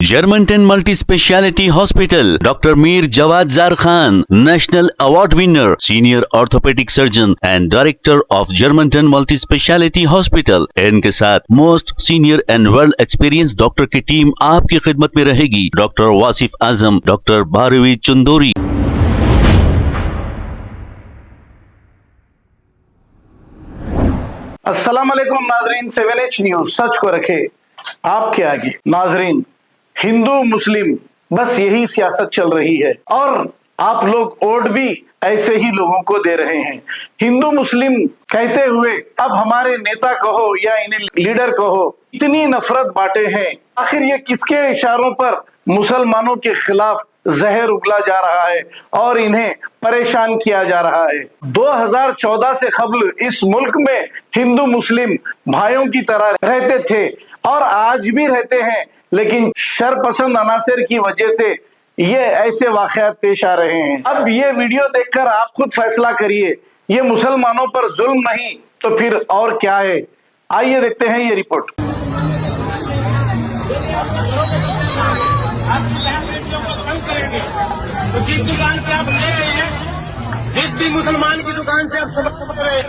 Germantown Multi-Speciality Hospital, Dr. Mir Jawad Zar Khan, National Award winner, Senior Orthopedic Surgeon and Director of Germantown Multi-Speciality Hospital। इनके साथ most senior and world experience doctor की team आपकी खिदमत में रहेगी। Doctor Wasif Azam, doctor Bharvi Chandori. अस्सलाम वालेकुम नाजरीन, 7H न्यूज सच को रखे आपके आगे। नाजरीन, हिंदू मुस्लिम बस यही सियासत चल रही है और आप लोग वोट भी ऐसे ही लोगों को दे रहे हैं। हिंदू मुस्लिम कहते हुए अब हमारे नेता कहो या इन्हें लीडर कहो, इतनी नफरत बांटे हैं। आखिर ये किसके इशारों पर मुसलमानों के खिलाफ जहर उगला जा रहा है और इन्हें परेशान किया जा रहा है। 2014 से कबल इस मुल्क में हिंदू मुस्लिम भाइयों की तरह रहते थे और आज भी रहते हैं, लेकिन शरपसंद अनासर की वजह से ये ऐसे वाकयात पेश आ रहे हैं। अब ये वीडियो देखकर आप खुद फैसला करिए, ये मुसलमानों पर जुल्म नहीं तो फिर और क्या है। आइए देखते हैं ये रिपोर्ट। तो जिस दुकान पे आप ले रहे हैं, जिस भी मुसलमान की दुकान से आप समझ रहे हैं,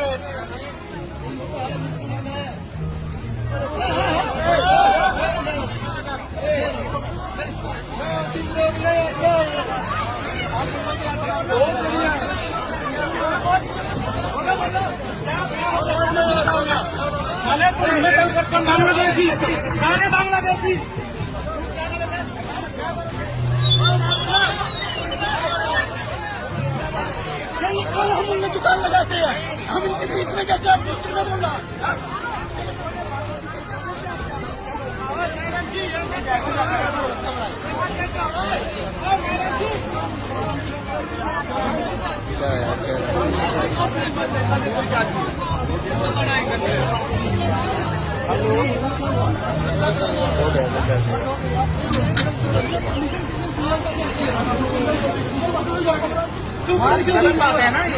बांग्लादेशी, सारे बांग्लादेशी हम दुकान लगाते हैं, हम इनके बीच में कहते हैं बोलना। गलत बात है ना ये।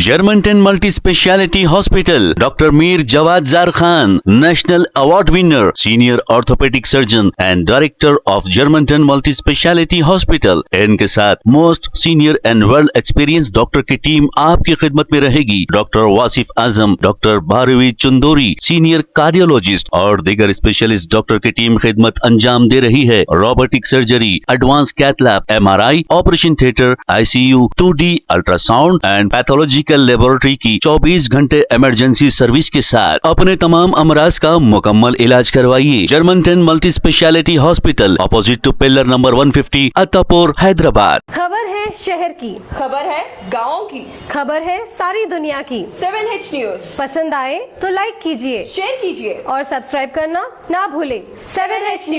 Germantown Multi-Speciality Hospital, Dr. Mir Jawad Zar Khan, National Award winner, Senior Orthopedic Surgeon and Director of Germantown Multi-Speciality Hospital। इनके साथ most senior and world experience doctor की टीम आपकी खिदमत में रहेगी। Doctor Wasif Azam, doctor Bharvi Chandori, senior cardiologist और दीगर specialist doctor की टीम खिदमत अंजाम दे रही है। Robotic surgery, advance cath lab, MRI, operation theatre, ICU, 2D ultrasound and pathological laboratory की 24 घंटे इमरजेंसी सर्विस के साथ अपने तमाम अमराज का मुकम्मल इलाज करवाइए। Germanten multi speciality hospital, opposite to pillar number 150, Attapur, Hyderabad. खबर है शहर की, खबर है गाँव की, खबर है सारी दुनिया की। 7H न्यूज पसंद आए तो लाइक कीजिए, शेयर कीजिए और सब्सक्राइब करना ना भूले। 7H news.